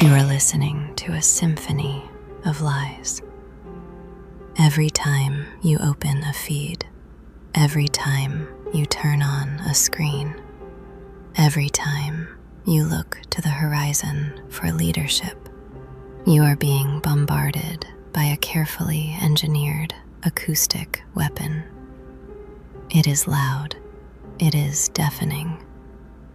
You are listening to a symphony of lies. Every time you open a feed, every time you turn on a screen, every time you look to the horizon for leadership, you are being bombarded by a carefully engineered acoustic weapon. It is loud, it is deafening,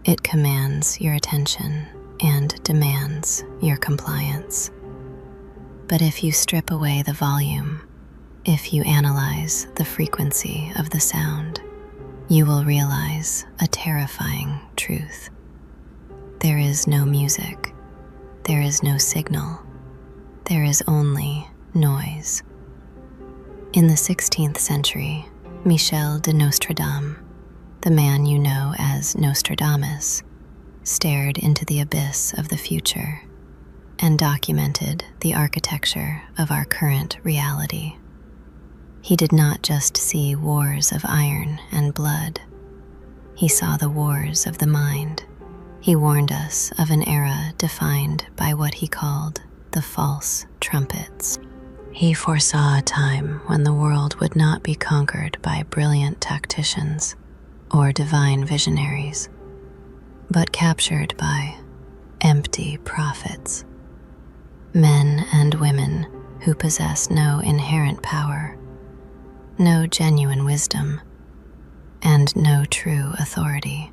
it commands your attention and demands your compliance. But if you strip away the volume, if you analyze the frequency of the sound, you will realize a terrifying truth. There is no music, there is no signal, there is only noise. In the 16th century, Michel de Nostradamus, the man you know as Nostradamus, stared into the abyss of the future and documented the architecture of our current reality. He did not just see wars of iron and blood. He saw the wars of the mind. He warned us of an era defined by what he called the false trumpets. He foresaw a time when the world would not be conquered by brilliant tacticians or divine visionaries, but captured by empty prophets, men and women who possess no inherent power, no genuine wisdom, and no true authority,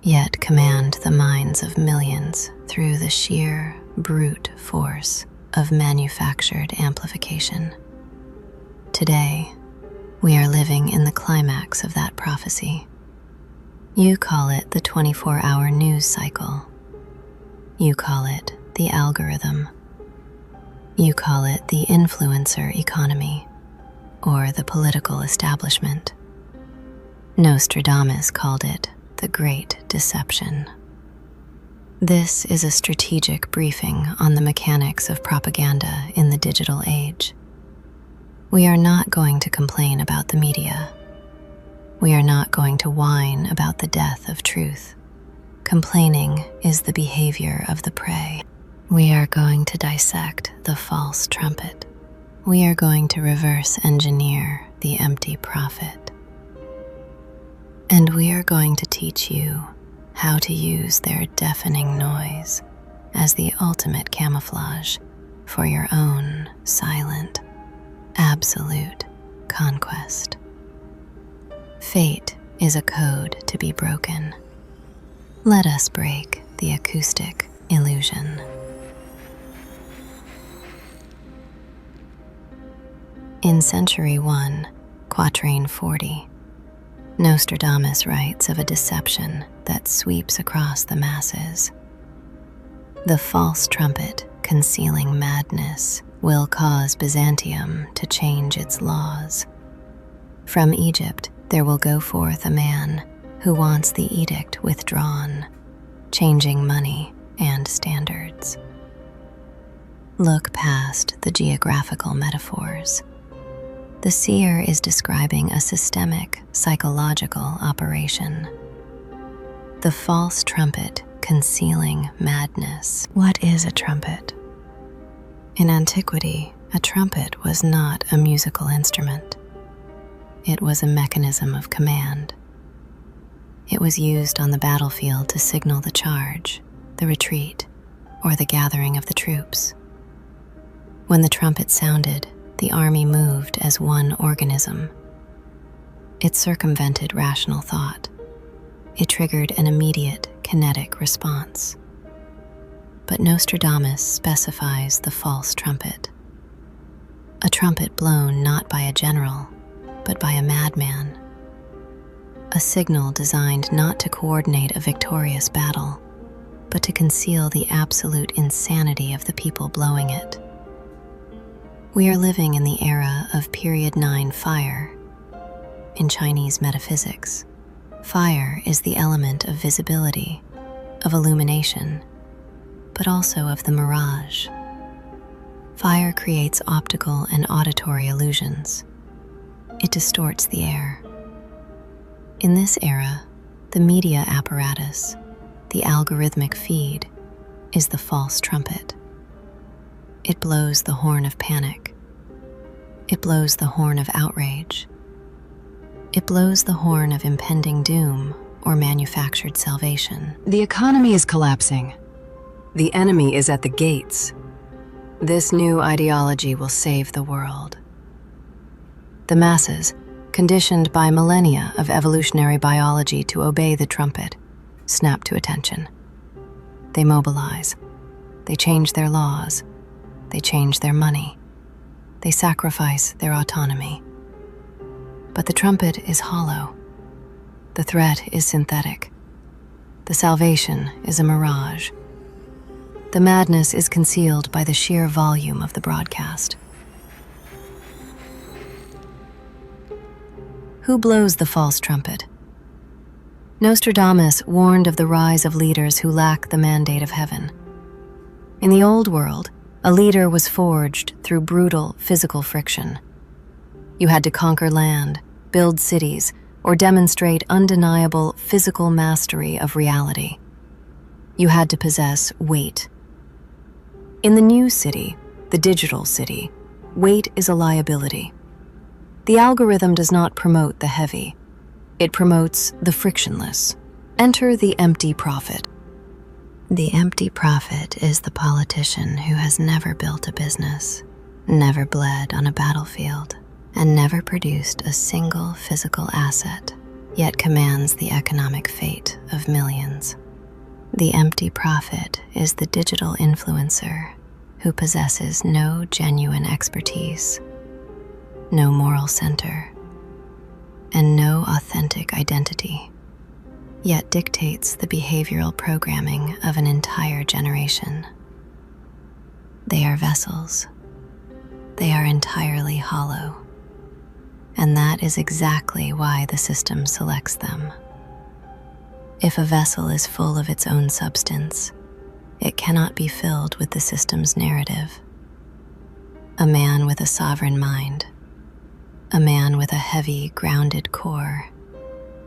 yet command the minds of millions through the sheer brute force of manufactured amplification. Today, we are living in the climax of that prophecy. You call it the 24-hour news cycle. You call it the algorithm. You call it the influencer economy or the political establishment. Nostradamus called it the Great Deception. This is a strategic briefing on the mechanics of propaganda in the digital age. We are not going to complain about the media. We are not going to whine about the death of truth. Complaining is the behavior of the prey. We are going to dissect the false trumpet. We are going to reverse engineer the empty prophet. And we are going to teach you how to use their deafening noise as the ultimate camouflage for your own silent, absolute conquest. Fate is a code to be broken. Let us break the acoustic illusion. In Century 1, Quatrain 40, Nostradamus writes of a deception that sweeps across the masses. The false trumpet concealing madness will cause Byzantium to change its laws. From Egypt, there will go forth a man who wants the edict withdrawn, changing money and standards. Look past the geographical metaphors. The seer is describing a systemic, psychological operation. The false trumpet concealing madness. What is a trumpet? In antiquity, a trumpet was not a musical instrument. It was a mechanism of command. It was used on the battlefield to signal the charge, the retreat, or the gathering of the troops. When the trumpet sounded, the army moved as one organism. It circumvented rational thought. It triggered an immediate kinetic response. But Nostradamus specifies the false trumpet. A trumpet blown not by a general, but by a madman. A signal designed not to coordinate a victorious battle, but to conceal the absolute insanity of the people blowing it. We are living in the era of Period 9 fire. In Chinese metaphysics, fire is the element of visibility, of illumination, but also of the mirage. Fire creates optical and auditory illusions. It distorts the air. In this era, the media apparatus, the algorithmic feed, is the false trumpet. It blows the horn of panic. It blows the horn of outrage. It blows the horn of impending doom or manufactured salvation. The economy is collapsing. The enemy is at the gates. This new ideology will save the world. The masses, conditioned by millennia of evolutionary biology to obey the trumpet, snap to attention. They mobilize. They change their laws. They change their money. They sacrifice their autonomy. But the trumpet is hollow. The threat is synthetic. The salvation is a mirage. The madness is concealed by the sheer volume of the broadcast. Who blows the false trumpet? Nostradamus warned of the rise of leaders who lack the mandate of heaven. In the old world, a leader was forged through brutal physical friction. You had to conquer land, build cities, or demonstrate undeniable physical mastery of reality. You had to possess weight. In the new city, the digital city, weight is a liability. The algorithm does not promote the heavy. It promotes the frictionless. Enter the empty prophet. The empty prophet is the politician who has never built a business, never bled on a battlefield, and never produced a single physical asset, yet commands the economic fate of millions. The empty prophet is the digital influencer who possesses no genuine expertise, no moral center, and no authentic identity, yet dictates the behavioral programming of an entire generation. They are vessels. They are entirely hollow. And that is exactly why the system selects them. If a vessel is full of its own substance, it cannot be filled with the system's narrative. A man with a sovereign mind, a man with a heavy, grounded core,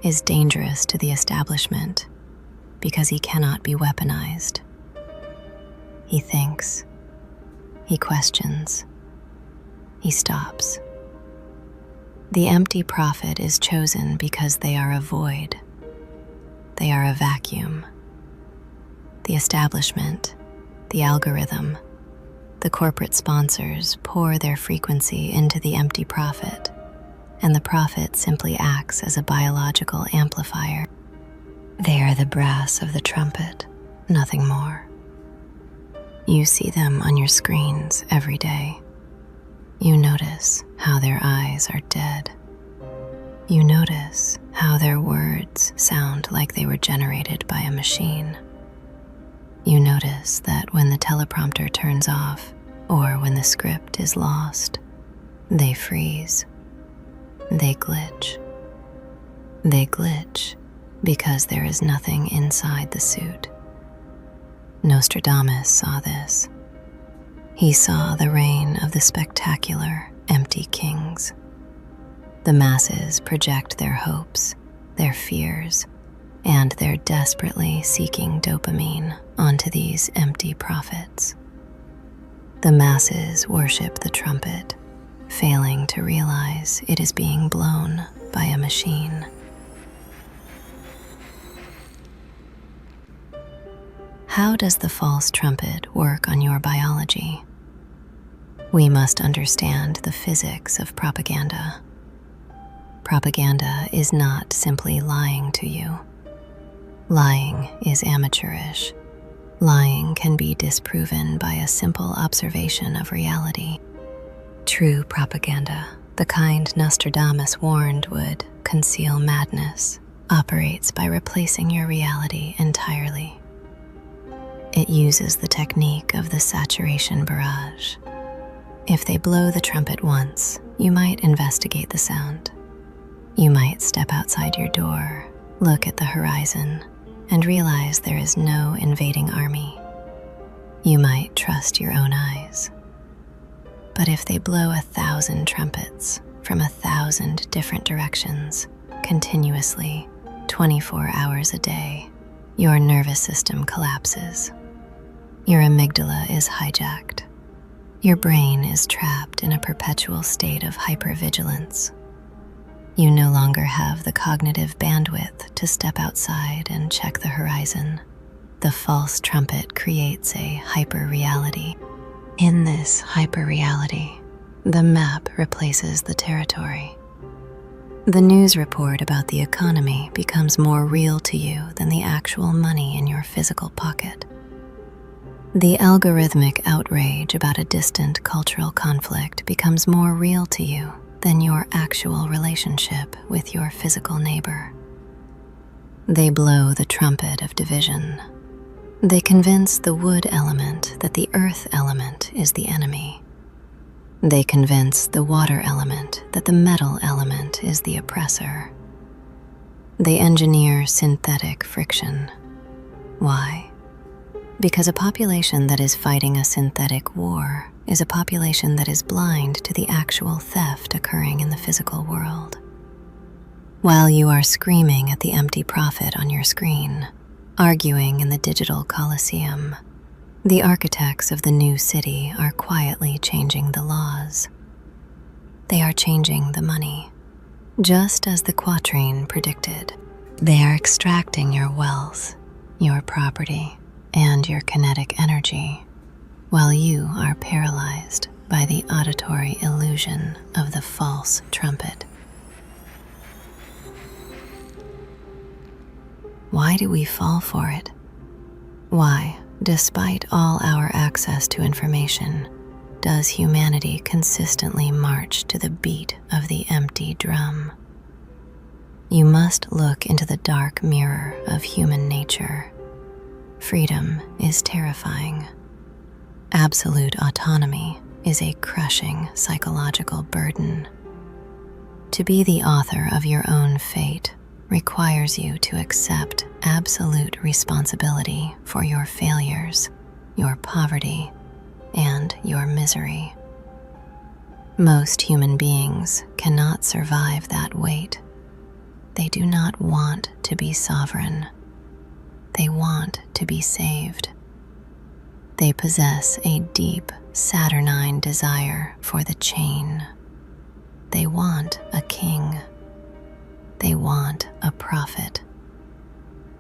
is dangerous to the establishment because he cannot be weaponized. He thinks, he questions, he stops. The empty prophet is chosen because they are a void. They are a vacuum. The establishment, the algorithm, the corporate sponsors pour their frequency into the empty prophet, and the prophet simply acts as a biological amplifier. They are the brass of the trumpet, nothing more. You see them on your screens every day. You notice how their eyes are dead. You notice how their words sound like they were generated by a machine. You notice that when the teleprompter turns off, or when the script is lost, they freeze. They glitch. They glitch because there is nothing inside the suit. Nostradamus saw this. He saw the reign of the spectacular, empty kings. The masses project their hopes, their fears, and their desperately seeking dopamine onto these empty prophets. The masses worship the trumpet, failing to realize it is being blown by a machine. How does the false trumpet work on your biology? We must understand the physics of propaganda. Propaganda is not simply lying to you. Lying is amateurish. Lying can be disproven by a simple observation of reality. True propaganda, the kind Nostradamus warned would conceal madness, operates by replacing your reality entirely. It uses the technique of the saturation barrage. If they blow the trumpet once, you might investigate the sound. You might step outside your door, look at the horizon, and realize there is no invading army. You might trust your own eyes. But if they blow 1,000 trumpets from 1,000 different directions, continuously, 24 hours a day, your nervous system collapses. Your amygdala is hijacked. Your brain is trapped in a perpetual state of hypervigilance. You no longer have the cognitive bandwidth to step outside and check the horizon. The false trumpet creates a hyper-reality. In this hyper-reality, the map replaces the territory. The news report about the economy becomes more real to you than the actual money in your physical pocket. The algorithmic outrage about a distant cultural conflict becomes more real to you than your actual relationship with your physical neighbor. They blow the trumpet of division. They convince the wood element that the earth element is the enemy. They convince the water element that the metal element is the oppressor. They engineer synthetic friction. Why? Because a population that is fighting a synthetic war is a population that is blind to the actual theft occurring in the physical world. While you are screaming at the empty prophet on your screen, arguing in the digital coliseum, the architects of the new city are quietly changing the laws. They are changing the money. Just as the quatrain predicted, they are extracting your wealth, your property, and your kinetic energy, while you are paralyzed by the auditory illusion of the false trumpet. Why do we fall for it? Why, despite all our access to information, does humanity consistently march to the beat of the empty drum? You must look into the dark mirror of human nature. Freedom is terrifying. Absolute autonomy is a crushing psychological burden. To be the author of your own fate requires you to accept absolute responsibility for your failures, your poverty, and your misery. Most human beings cannot survive that weight. They do not want to be sovereign. They want to be saved. They possess a deep, saturnine desire for the chain. They want a king. They want a prophet.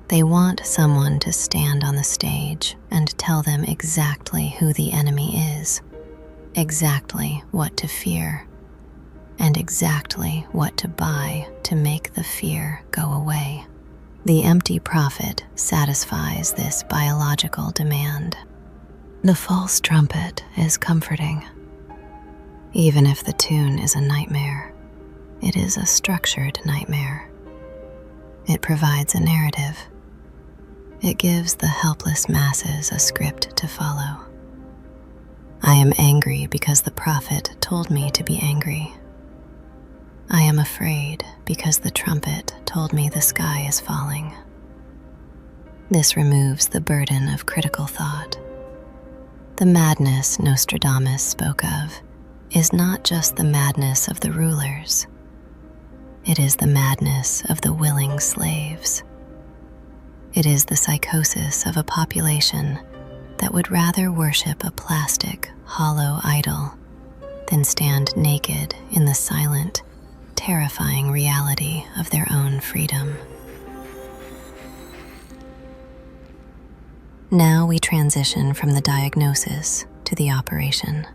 They want someone to stand on the stage and tell them exactly who the enemy is, exactly what to fear, and exactly what to buy to make the fear go away. The empty prophet satisfies this biological demand. The false trumpet is comforting. Even if the tune is a nightmare, it is a structured nightmare. It provides a narrative. It gives the helpless masses a script to follow. I am angry because the prophet told me to be angry. I am afraid because the trumpet told me the sky is falling. This removes the burden of critical thought. The madness Nostradamus spoke of is not just the madness of the rulers. It is the madness of the willing slaves. It is the psychosis of a population that would rather worship a plastic, hollow idol than stand naked in the silent, terrifying reality of their own freedom. Now we transition from the diagnosis to the operation.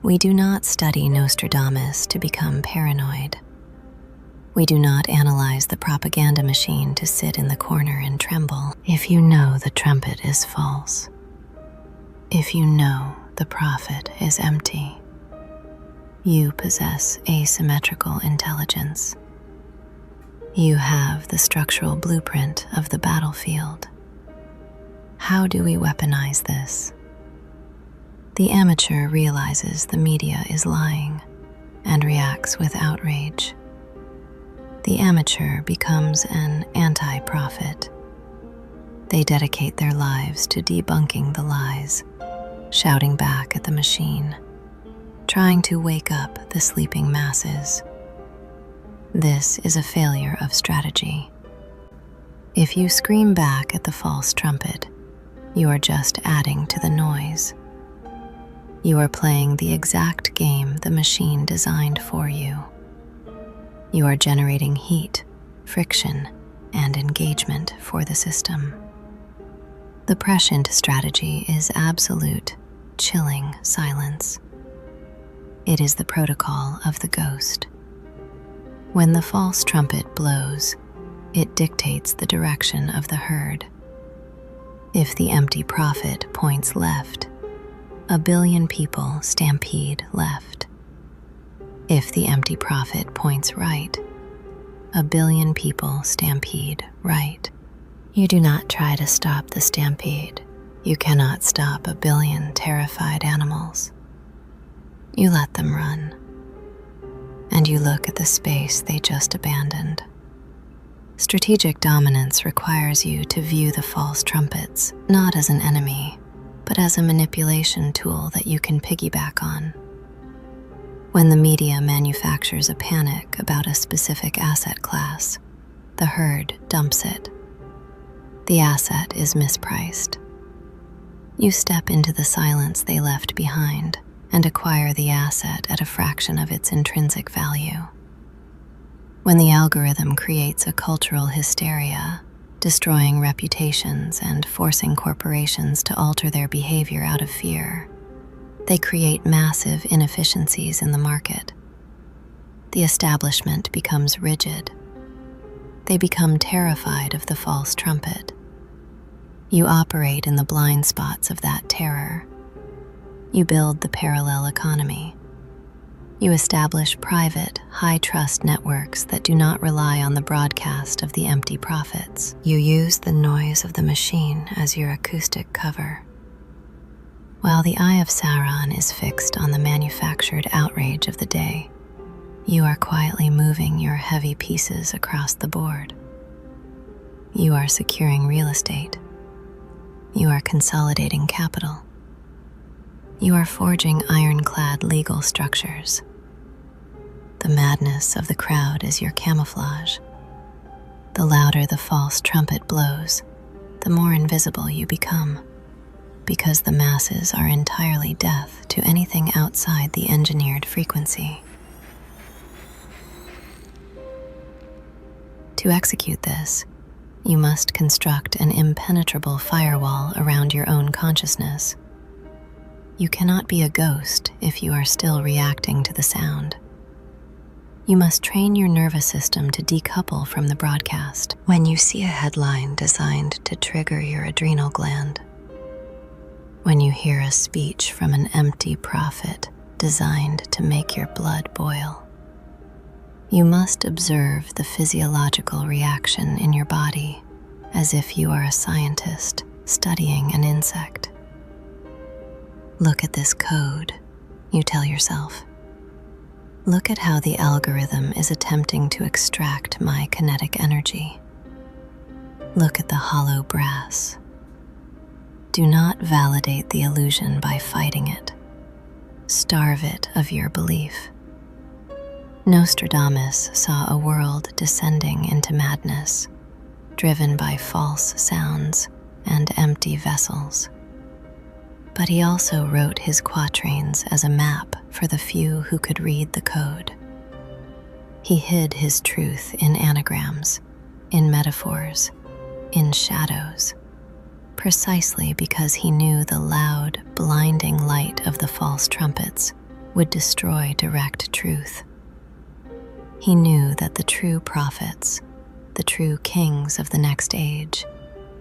We do not study Nostradamus to become paranoid. We do not analyze the propaganda machine to sit in the corner and tremble. If you know the trumpet is false, if you know the prophet is empty, you possess asymmetrical intelligence. You have the structural blueprint of the battlefield. How do we weaponize this? The amateur realizes the media is lying and reacts with outrage. The amateur becomes an anti-prophet. They dedicate their lives to debunking the lies, shouting back at the machine, trying to wake up the sleeping masses. This is a failure of strategy. If you scream back at the false trumpet, you are just adding to the noise. You are playing the exact game the machine designed for you. You are generating heat, friction, and engagement for the system. The prescient strategy is absolute, chilling silence. It is the protocol of the ghost. When the false trumpet blows, it dictates the direction of the herd. If the empty prophet points left, 1 billion people stampede left. If the empty prophet points right, 1 billion people stampede right. You do not try to stop the stampede. You cannot stop 1 billion terrified animals. You let them run, and you look at the space they just abandoned. Strategic dominance requires you to view the false trumpets not as an enemy, but as a manipulation tool that you can piggyback on. When the media manufactures a panic about a specific asset class, the herd dumps it. The asset is mispriced. You step into the silence they left behind and acquire the asset at a fraction of its intrinsic value. When the algorithm creates a cultural hysteria, destroying reputations and forcing corporations to alter their behavior out of fear, they create massive inefficiencies in the market. The establishment becomes rigid. They become terrified of the false trumpet. You operate in the blind spots of that terror. You build the parallel economy. You establish private, high-trust networks that do not rely on the broadcast of the empty prophets. You use the noise of the machine as your acoustic cover. While the eye of Sauron is fixed on the manufactured outrage of the day, you are quietly moving your heavy pieces across the board. You are securing real estate. You are consolidating capital. You are forging ironclad legal structures. The madness of the crowd is your camouflage. The louder the false trumpet blows, the more invisible you become, because the masses are entirely deaf to anything outside the engineered frequency. To execute this, you must construct an impenetrable firewall around your own consciousness. You cannot be a ghost if you are still reacting to the sound. You must train your nervous system to decouple from the broadcast. When you see a headline designed to trigger your adrenal gland, when you hear a speech from an empty prophet designed to make your blood boil, you must observe the physiological reaction in your body as if you are a scientist studying an insect. Look at this code, you tell yourself. Look at how the algorithm is attempting to extract my kinetic energy. Look at the hollow brass. Do not validate the illusion by fighting it. Starve it of your belief. Nostradamus saw a world descending into madness, driven by false sounds and empty vessels. But he also wrote his quatrains as a map for the few who could read the code. He hid his truth in anagrams, in metaphors, in shadows, precisely because he knew the loud, blinding light of the false trumpets would destroy direct truth. He knew that the true prophets, the true kings of the next age,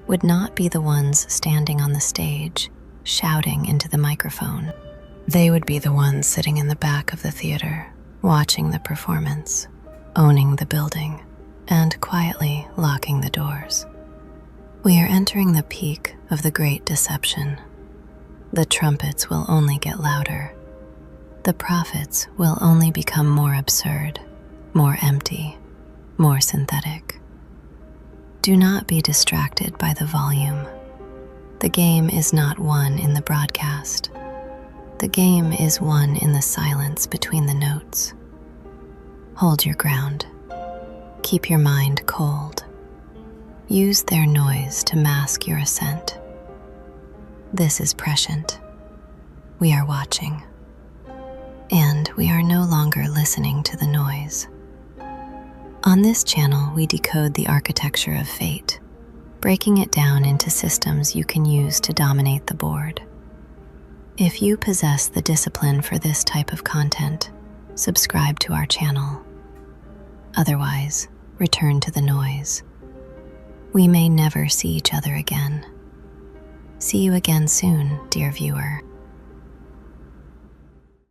would not be the ones standing on the stage, shouting into the microphone. They would be the ones sitting in the back of the theater, watching the performance, owning the building, and quietly locking the doors. We are entering the peak of the great deception. The trumpets will only get louder. The prophets will only become more absurd, more empty, more synthetic. Do not be distracted by the volume. The game is not won in the broadcast. The game is won in the silence between the notes. Hold your ground. Keep your mind cold. Use their noise to mask your assent. This is Prescient. We are watching. And we are no longer listening to the noise. On this channel, we decode the architecture of fate, breaking it down into systems you can use to dominate the board. If you possess the discipline for this type of content, subscribe to our channel. Otherwise, return to the noise. We may never see each other again. See you again soon, dear viewer.